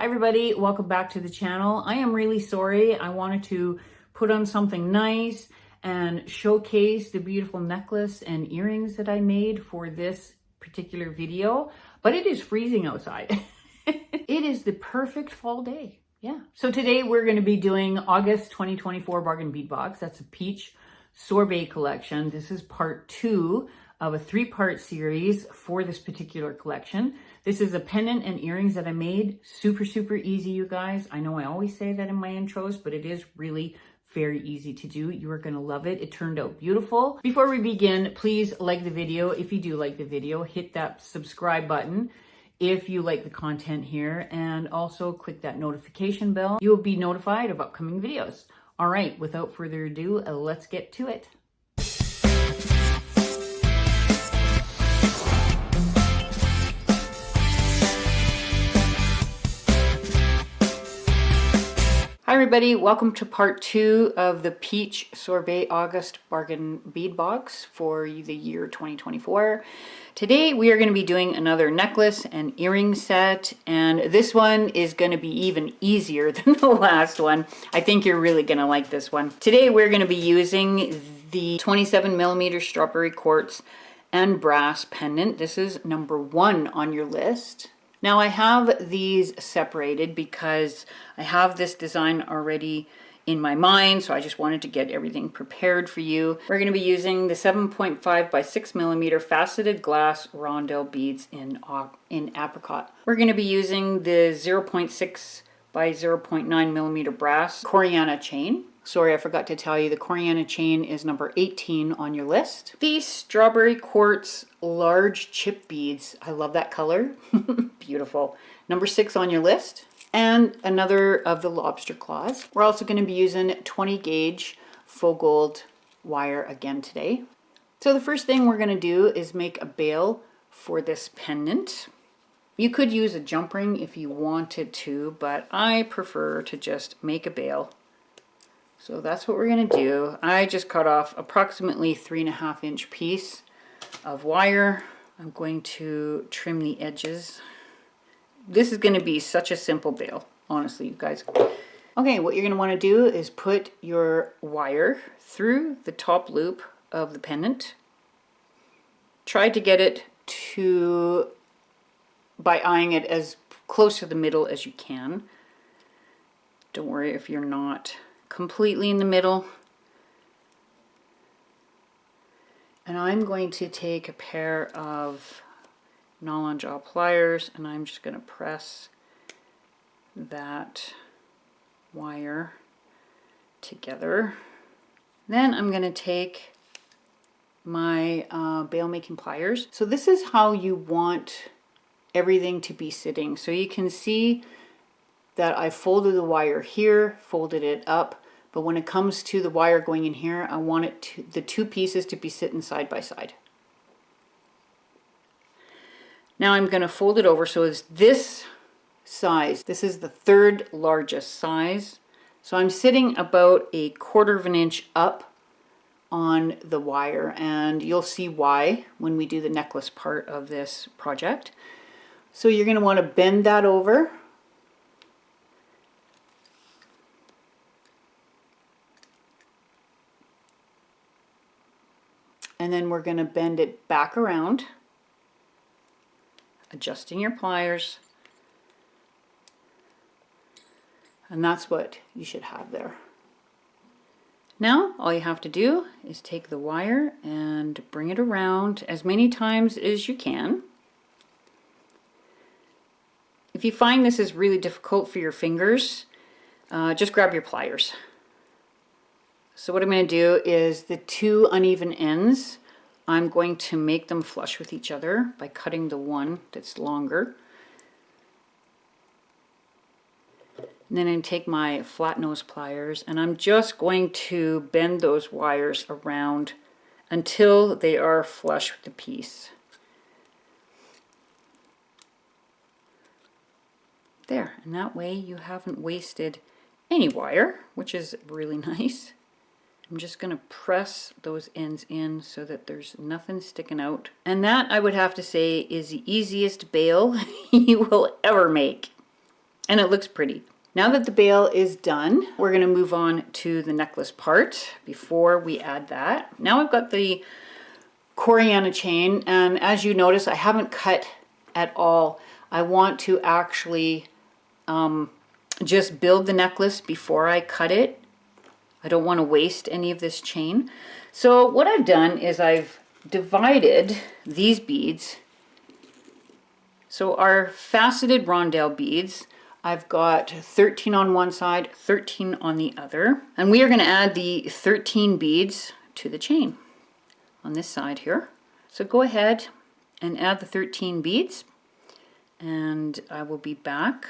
Hi everybody, welcome back to the channel. I am really sorry. I wanted to put on something nice and showcase the beautiful necklace and earrings that I made for this particular video, but it is freezing outside. It is the perfect fall day. Yeah. So today we're going to be doing August 2024 Bargain Bead Box. That's a peach sorbet collection. This is part 2 of a 3-part series for this particular collection. This is a pendant and earrings that I made. Super easy, you guys. I know I always say that in my intros, but it is really very easy to do. You are going to love it. It turned out beautiful. Before we begin, please like the video. If you do like the video, hit that subscribe button if you like the content here, and also click that notification bell. You will be notified of upcoming videos. All right, without further ado, let's get to it. Hi everybody, welcome to part 2 of the Peach Sorbet August Bargain Bead Box for the year 2024. Today we are going to be doing another necklace and earring set, and this one is going to be even easier than the last one. I think you're really going to like this one. Today we're going to be using the 27mm strawberry quartz and brass pendant. This is number 1 on your list. Now I have these separated because I have this design already in my mind, so I just wanted to get everything prepared for you. We're going to be using the 7.5 by 6mm faceted glass rondelle beads in apricot. We're going to be using the 0.6 by 0.9mm brass Coriana chain. Sorry, I forgot to tell you, the Coriana chain is number 18 on your list. These strawberry quartz large chip beads, I love that color. Beautiful. Number 6 on your list. And another of the lobster claws. We're also going to be using 20 gauge faux gold wire again today. So the first thing we're going to do is make a bail for this pendant. You could use a jump ring if you wanted to, but I prefer to just make a bail. So that's what we're going to do. I just cut off approximately 3.5 inch piece of wire. I'm going to trim the edges. This is going to be such a simple bail, honestly, you guys. Okay, what you're going to want to do is put your wire through the top loop of the pendant. Try to get it to, by eyeing it as close to the middle as you can. Don't worry if you're not completely in the middle. And I'm going to take a pair of nylon jaw pliers and I'm just going to press that wire together. Then I'm going to take my bail making pliers. So this is how you want everything to be sitting. So you can see that I folded the wire here, folded it up, but when it comes to the wire going in here, I want it to, the two pieces to be sitting side by side. Now I'm going to fold it over so it's this size. This is the 3rd largest size. So I'm sitting about 1/4 inch up on the wire, and you'll see why when we do the necklace part of this project. So you're going to want to bend that over. And then we're going to bend it back around, adjusting your pliers. And that's what you should have there. Now, all you have to do is take the wire and bring it around as many times as you can. If you find this is really difficult for your fingers, just grab your pliers. So what I'm going to do is the 2 uneven ends, I'm going to make them flush with each other by cutting the one that's longer. And then I take my flat nose pliers and I'm just going to bend those wires around until they are flush with the piece. There, and that way you haven't wasted any wire, which is really nice. I'm just going to press those ends in so that there's nothing sticking out. And that, I would have to say, is the easiest bail you will ever make. and it looks pretty. Now that the bail is done, we're going to move on to the necklace part. Before we add that, now I've got the Coriana chain, and as you notice, I haven't cut at all. I want to actually just build the necklace before I cut it. I don't want to waste any of this chain. So what I've done is I've divided these beads. So our faceted rondelle beads, I've got 13 on one side, 13 on the other. And we are going to add the 13 beads to the chain on this side here. So go ahead and add the 13 beads, and I will be back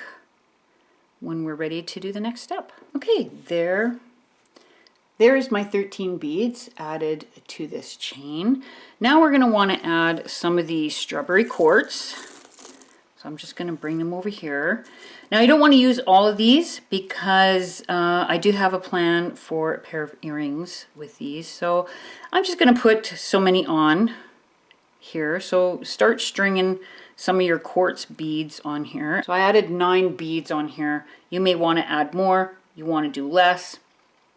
when we're ready to do the next step. Okay, there's my 13 beads added to this chain. Now we're going to want to add some of the strawberry quartz. So I'm just going to bring them over here. Now you don't want to use all of these because I do have a plan for a pair of earrings with these. So I'm just going to put so many on here. So start stringing some of your quartz beads on here. So I added 9 beads on here. You may want to add more. You want to do less.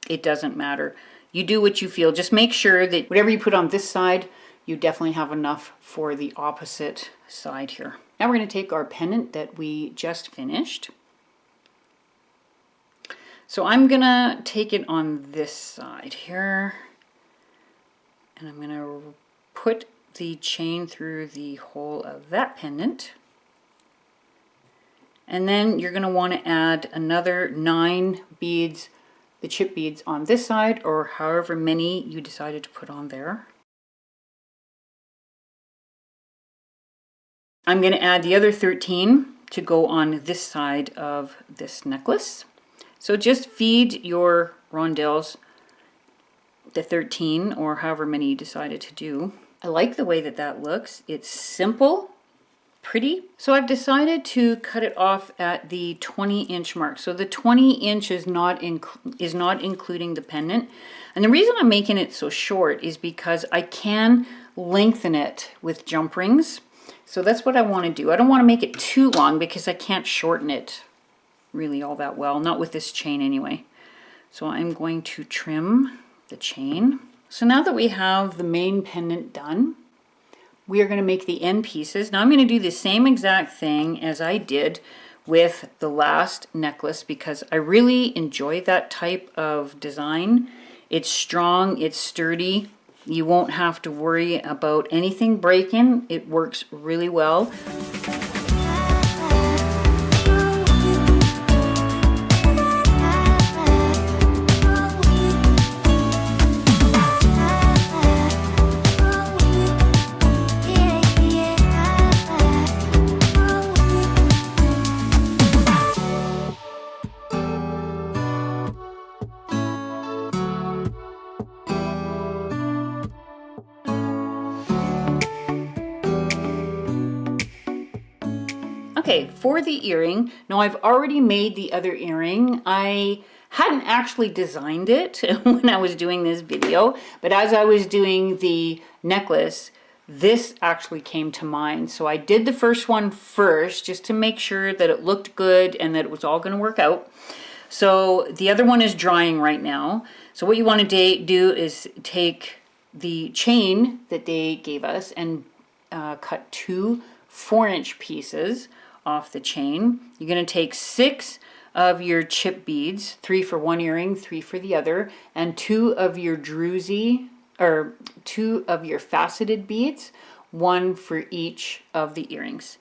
It doesn't matter. You do what you feel. Just make sure that whatever you put on this side, you definitely have enough for the opposite side here. Now we're going to take our pendant that we just finished. So I'm going to take it on this side here, and I'm going to put the chain through the hole of that pendant. And then you're going to want to add another 9 beads, the chip beads on this side, or however many you decided to put on there. I'm going to add the other 13 to go on this side of this necklace. So just feed your rondelles the 13 or however many you decided to do. I like the way that that looks. It's simple, pretty. So I've decided to cut it off at the 20-inch mark. So the 20 inch is not including the pendant. And the reason I'm making it so short is because I can lengthen it with jump rings. So that's what I want to do. I don't want to make it too long because I can't shorten it really all that well, not with this chain anyway. So I'm going to trim the chain. So now that we have the main pendant done, we are going to make the end pieces. Now I'm going to do the same exact thing as I did with the last necklace because I really enjoy that type of design. It's strong, it's sturdy. You won't have to worry about anything breaking. It works really well. Okay, for the earring, now I've already made the other earring. I hadn't actually designed it when I was doing this video, but as I was doing the necklace, this actually came to mind. So I did the first one first just to make sure that it looked good and that it was all going to work out. So the other one is drying right now. So what you want to do is take the chain that they gave us and cut 2 4-inch pieces off the chain. You're going to take 6 of your chip beads, 3 for one earring, 3 for the other, and 2 of your druzy, or 2 of your faceted beads, 1 for each of the earrings.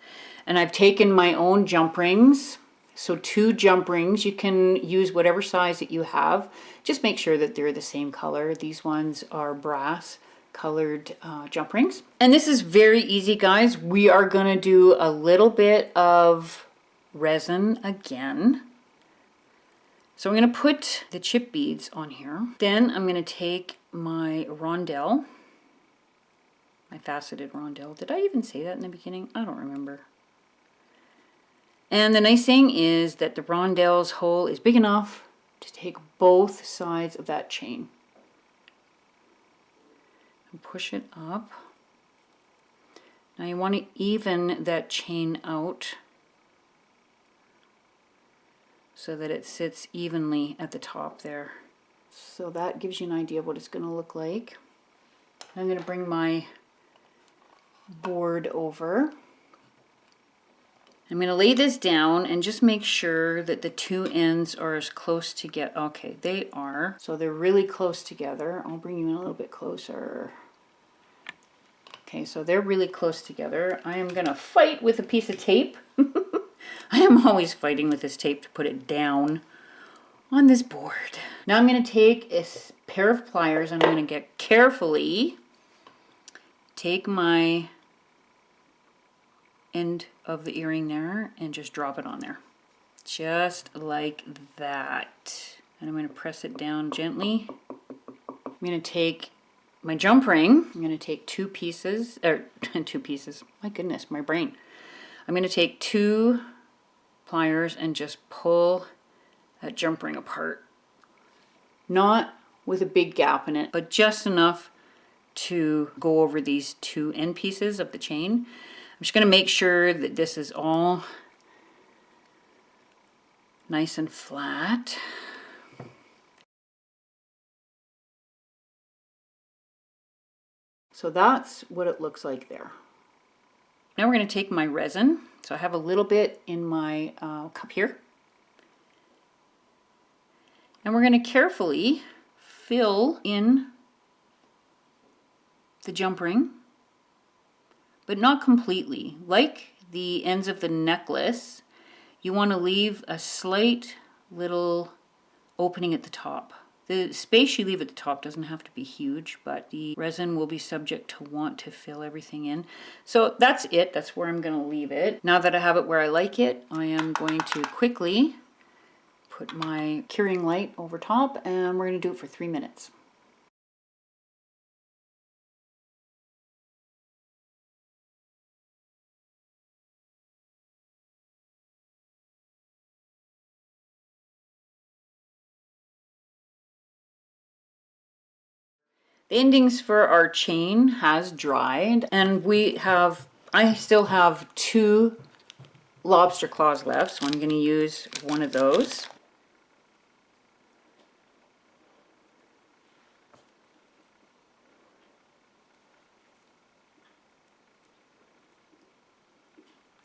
And I've taken my own jump rings, so 2 jump rings. You can use whatever size that you have. Just make sure that they're the same color. These ones are brass colored jump rings. And this is very easy, guys. We are going to do a little bit of resin again. So I'm going to put the chip beads on here. Then I'm going to take my rondelle, my faceted rondelle. Did I even say that in the beginning? I don't remember. And the nice thing is that the rondelle's hole is big enough to take both sides of that chain. And push it up. Now you want to even that chain out. so that it sits evenly at the top there. So that gives you an idea of what it's going to look like. I'm going to bring my board over. I'm going to lay this down and just make sure that the two ends are as close together. Okay, they are. So they're really close together. I'll bring you in a little bit closer. Okay, so they're really close together. I am going to fight with a piece of tape. I am always fighting with this tape to put it down on this board. Now I'm going to take a pair of pliers and I'm going to get carefully take my end of the earring there and just drop it on there. Just like that. And I'm going to press it down gently. I'm going to take my jump ring. I'm going to take two pieces, my goodness, my brain. I'm going to take two pliers and just pull that jump ring apart. Not with a big gap in it, but just enough to go over these two end pieces of the chain. I'm just going to make sure that this is all nice and flat. So that's what it looks like there. Now we're going to take my resin. So I have a little bit in my cup here. And we're going to carefully fill in the jump ring, but not completely. Like the ends of the necklace, you want to leave a slight little opening at the top. The space you leave at the top doesn't have to be huge, but the resin will be subject to want to fill everything in. So that's it. That's where I'm going to leave it. Now that I have it where I like it, I am going to quickly put my curing light over top, and we're going to do it for 3 minutes. The endings for our chain has dried, and I still have 2 lobster claws left, so I'm going to use one of those.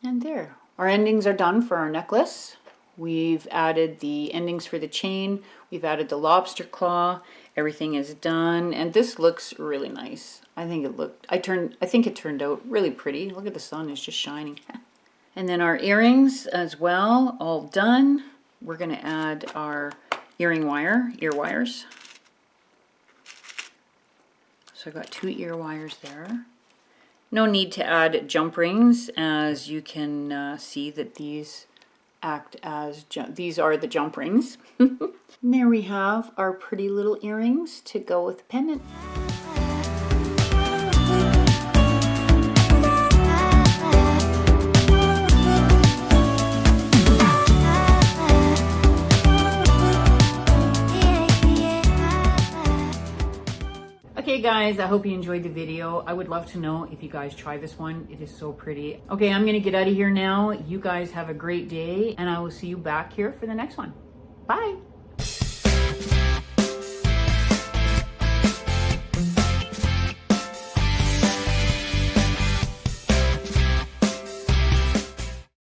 And there, our endings are done for our necklace. We've added the endings for the chain. We've added the lobster claw. Everything is done, and this looks really nice. I think it turned out really pretty. Look at the sun, it's just shining. And then our earrings as well, all done. We're going to add our ear wires. So I've got 2 ear wires there. No need to add jump rings, as you can see that these act as these are the jump rings. And there we have our pretty little earrings to go with the pendant. Okay guys, I hope you enjoyed the video. I would love to know if you guys try this one. It is so pretty. Okay, I'm gonna get out of here now. You guys have a great day, and I will see you back here for the next one. Bye.